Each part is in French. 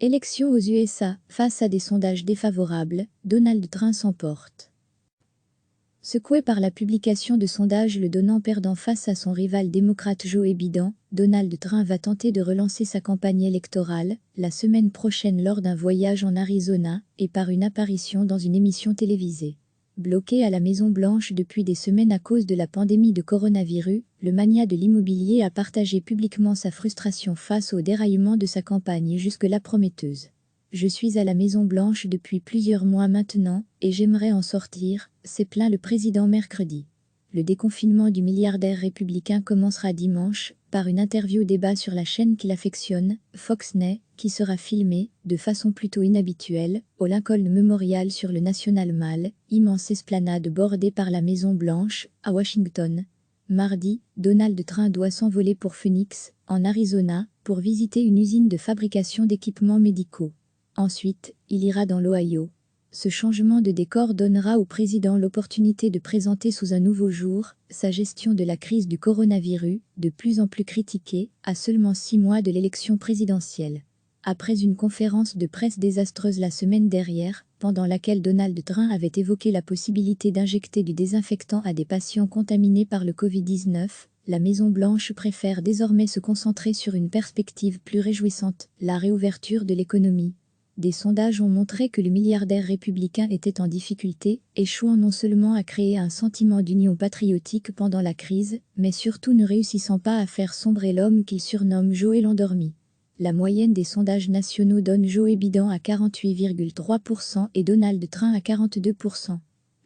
Élections aux USA, face à des sondages défavorables, Donald Trump s'emporte. Secoué par la publication de sondages le donnant perdant face à son rival démocrate Joe Biden, Donald Trump va tenter de relancer sa campagne électorale, la semaine prochaine lors d'un voyage en Arizona, et par une apparition dans une émission télévisée. Bloqué à la Maison-Blanche depuis des semaines à cause de la pandémie de coronavirus, le magnat de l'immobilier a partagé publiquement sa frustration face au déraillement de sa campagne jusque-là prometteuse. « Je suis à la Maison-Blanche depuis plusieurs mois maintenant, et j'aimerais en sortir », s'est plaint le président mercredi. Le déconfinement du milliardaire républicain commencera dimanche, par une interview-débat sur la chaîne qu'il affectionne, Fox News, qui sera filmée, de façon plutôt inhabituelle, au Lincoln Memorial sur le National Mall, immense esplanade bordée par la Maison-Blanche, à Washington. Mardi, Donald Trump doit s'envoler pour Phoenix, en Arizona, pour visiter une usine de fabrication d'équipements médicaux. Ensuite, il ira dans l'Ohio. Ce changement de décor donnera au président l'opportunité de présenter sous un nouveau jour sa gestion de la crise du coronavirus, de plus en plus critiquée, à seulement 6 mois de l'élection présidentielle. Après une conférence de presse désastreuse la semaine dernière, pendant laquelle Donald Trump avait évoqué la possibilité d'injecter du désinfectant à des patients contaminés par le Covid-19, la Maison-Blanche préfère désormais se concentrer sur une perspective plus réjouissante, la réouverture de l'économie. Des sondages ont montré que le milliardaire républicain était en difficulté, échouant non seulement à créer un sentiment d'union patriotique pendant la crise, mais surtout ne réussissant pas à faire sombrer l'homme qu'il surnomme Joe l'endormi. La moyenne des sondages nationaux donne Joe Biden à 48,3% et Donald Trump à 42%.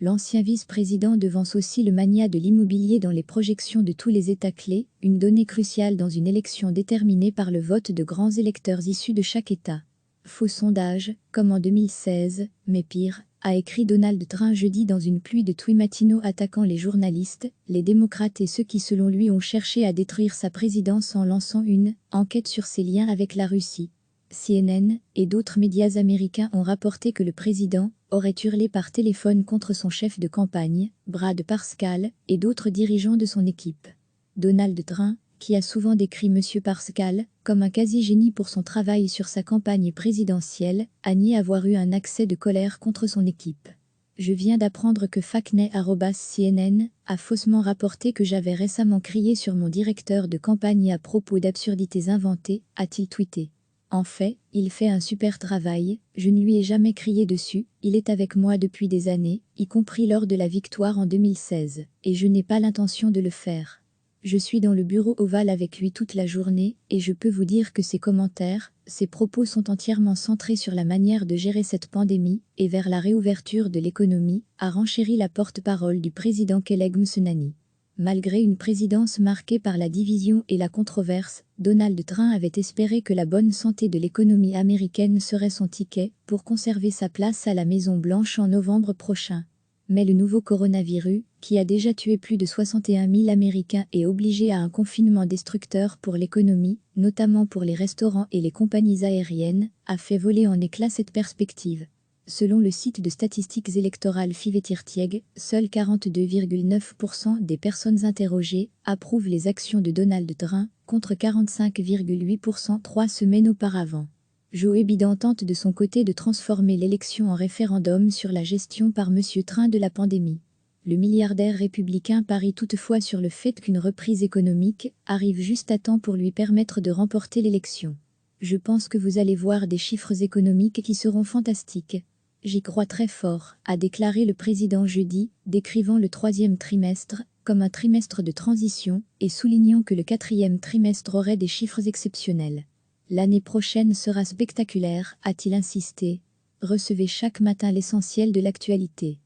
L'ancien vice-président devance aussi le magnat de l'immobilier dans les projections de tous les États clés, une donnée cruciale dans une élection déterminée par le vote de grands électeurs issus de chaque État. Faux sondage, comme en 2016, mais pire, a écrit Donald Trump jeudi dans une pluie de tweets matinaux attaquant les journalistes, les démocrates et ceux qui selon lui ont cherché à détruire sa présidence en lançant une enquête sur ses liens avec la Russie. CNN et d'autres médias américains ont rapporté que le président aurait hurlé par téléphone contre son chef de campagne, Brad Parscale, et d'autres dirigeants de son équipe. Donald Trump, qui a souvent décrit M. Parscale comme un quasi-génie pour son travail sur sa campagne présidentielle, a nié avoir eu un accès de colère contre son équipe. « Je viens d'apprendre que @CNN a faussement rapporté que j'avais récemment crié sur mon directeur de campagne à propos d'absurdités inventées », a-t-il tweeté. En fait, il fait un super travail, je ne lui ai jamais crié dessus, il est avec moi depuis des années, y compris lors de la victoire en 2016, et je n'ai pas l'intention de le faire. Je suis dans le bureau ovale avec lui toute la journée, et je peux vous dire que ses commentaires, ses propos sont entièrement centrés sur la manière de gérer cette pandémie, et vers la réouverture de l'économie, a renchéri la porte-parole du président Khaled Msonani. Malgré une présidence marquée par la division et la controverse, Donald Trump avait espéré que la bonne santé de l'économie américaine serait son ticket pour conserver sa place à la Maison-Blanche en novembre prochain. Mais le nouveau coronavirus, qui a déjà tué plus de 61 000 Américains et obligé à un confinement destructeur pour l'économie, notamment pour les restaurants et les compagnies aériennes, a fait voler en éclats cette perspective. Selon le site de statistiques électorales Fivetirtieg, seuls 42,9% des personnes interrogées approuvent les actions de Donald Trump, contre 45,8% 3 semaines auparavant. Joe Biden tente de son côté de transformer l'élection en référendum sur la gestion par M. Trump de la pandémie. Le milliardaire républicain parie toutefois sur le fait qu'une reprise économique arrive juste à temps pour lui permettre de remporter l'élection. « Je pense que vous allez voir des chiffres économiques qui seront fantastiques. J'y crois très fort », a déclaré le président jeudi, décrivant le 3e trimestre comme un trimestre de transition et soulignant que le 4e trimestre aurait des chiffres exceptionnels. L'année prochaine sera spectaculaire, a-t-il insisté. Recevez chaque matin l'essentiel de l'actualité.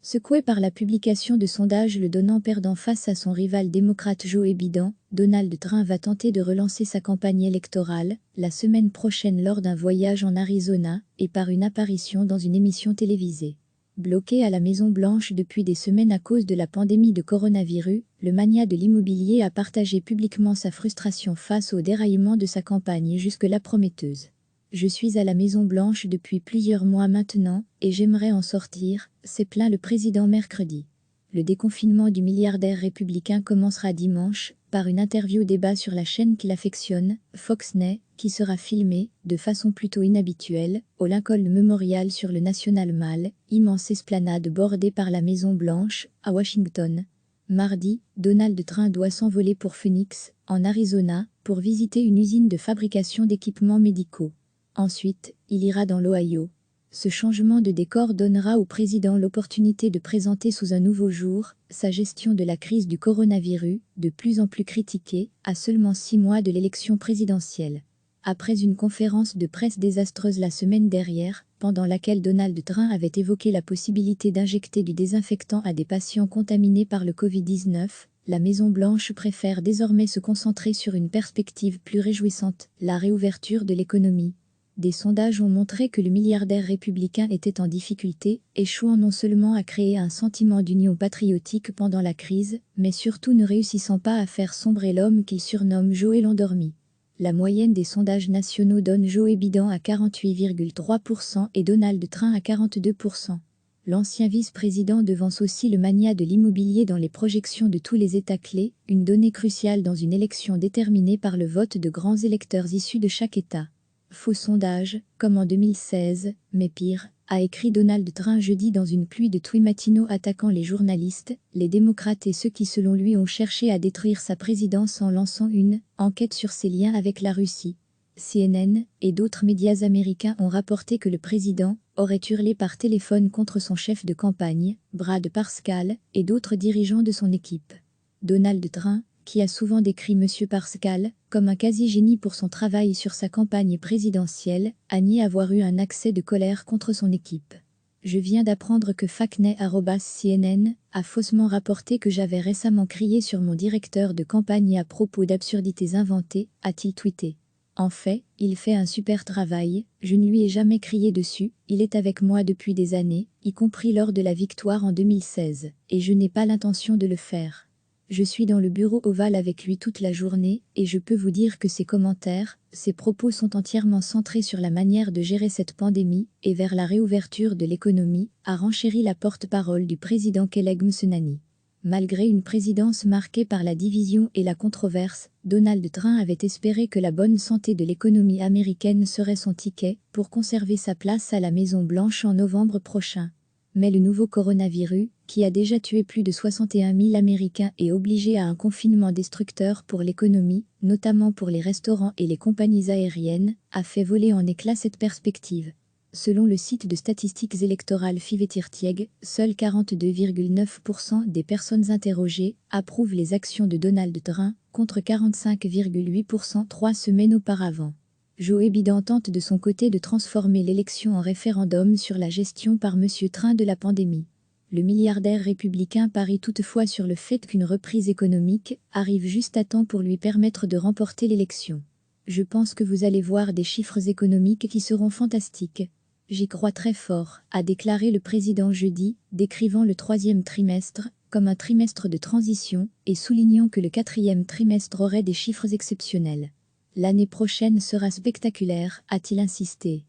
Secoué par la publication de sondages le donnant perdant face à son rival démocrate Joe Biden, Donald Trump va tenter de relancer sa campagne électorale, la semaine prochaine lors d'un voyage en Arizona, et par une apparition dans une émission télévisée. Bloqué à la Maison-Blanche depuis des semaines à cause de la pandémie de coronavirus, le magnat de l'immobilier a partagé publiquement sa frustration face au déraillement de sa campagne jusque-là prometteuse. « Je suis à la Maison-Blanche depuis plusieurs mois maintenant, et j'aimerais en sortir », s'est plaint le président mercredi. Le déconfinement du milliardaire républicain commencera dimanche, par une interview-débat sur la chaîne qu'il affectionne, Fox News, qui sera filmé, de façon plutôt inhabituelle, au Lincoln Memorial sur le National Mall, immense esplanade bordée par la Maison-Blanche, à Washington. Mardi, Donald Trump doit s'envoler pour Phoenix, en Arizona, pour visiter une usine de fabrication d'équipements médicaux. Ensuite, il ira dans l'Ohio. Ce changement de décor donnera au président l'opportunité de présenter sous un nouveau jour sa gestion de la crise du coronavirus, de plus en plus critiquée, à seulement 6 mois de l'élection présidentielle. Après une conférence de presse désastreuse la semaine dernière, pendant laquelle Donald Trump avait évoqué la possibilité d'injecter du désinfectant à des patients contaminés par le Covid-19, la Maison-Blanche préfère désormais se concentrer sur une perspective plus réjouissante, la réouverture de l'économie. Des sondages ont montré que le milliardaire républicain était en difficulté, échouant non seulement à créer un sentiment d'union patriotique pendant la crise, mais surtout ne réussissant pas à faire sombrer l'homme qu'il surnomme Joe l'endormi. La moyenne des sondages nationaux donne Joe Biden à 48,3% et Donald Trump à 42%. L'ancien vice-président devance aussi le mania de l'immobilier dans les projections de tous les États clés, une donnée cruciale dans une élection déterminée par le vote de grands électeurs issus de chaque État. Faux sondage, comme en 2016, mais pire, a écrit Donald Trump jeudi dans une pluie de tweets matinaux attaquant les journalistes, les démocrates et ceux qui selon lui ont cherché à détruire sa présidence en lançant une enquête sur ses liens avec la Russie. CNN et d'autres médias américains ont rapporté que le président aurait hurlé par téléphone contre son chef de campagne, Brad Parscale, et d'autres dirigeants de son équipe. Donald Trump, qui a souvent décrit M. Parscale comme un quasi-génie pour son travail sur sa campagne présidentielle, a nié avoir eu un accès de colère contre son équipe. Je viens d'apprendre que Factnet@CNN a faussement rapporté que j'avais récemment crié sur mon directeur de campagne à propos d'absurdités inventées, a-t-il tweeté. En fait, il fait un super travail, je ne lui ai jamais crié dessus, il est avec moi depuis des années, y compris lors de la victoire en 2016, et je n'ai pas l'intention de le faire. Je suis dans le bureau ovale avec lui toute la journée, et je peux vous dire que ses commentaires, ses propos sont entièrement centrés sur la manière de gérer cette pandémie, et vers la réouverture de l'économie, a renchéri la porte-parole du président Khaled Msonani. Malgré une présidence marquée par la division et la controverse, Donald Trump avait espéré que la bonne santé de l'économie américaine serait son ticket pour conserver sa place à la Maison-Blanche en novembre prochain. Mais le nouveau coronavirus, qui a déjà tué plus de 61 000 Américains et obligé à un confinement destructeur pour l'économie, notamment pour les restaurants et les compagnies aériennes, a fait voler en éclats cette perspective. Selon le site de statistiques électorales Fivetirtieg, seuls 42,9% des personnes interrogées approuvent les actions de Donald Trump, contre 45,8% 3 semaines auparavant. Joe Biden tente de son côté de transformer l'élection en référendum sur la gestion par M. Trump de la pandémie. Le milliardaire républicain parie toutefois sur le fait qu'une reprise économique arrive juste à temps pour lui permettre de remporter l'élection. Je pense que vous allez voir des chiffres économiques qui seront fantastiques. J'y crois très fort, a déclaré le président jeudi, décrivant le 3e trimestre comme un trimestre de transition et soulignant que le 4e trimestre aurait des chiffres exceptionnels. L'année prochaine sera spectaculaire, a-t-il insisté.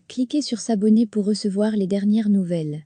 Cliquez sur s'abonner pour recevoir les dernières nouvelles.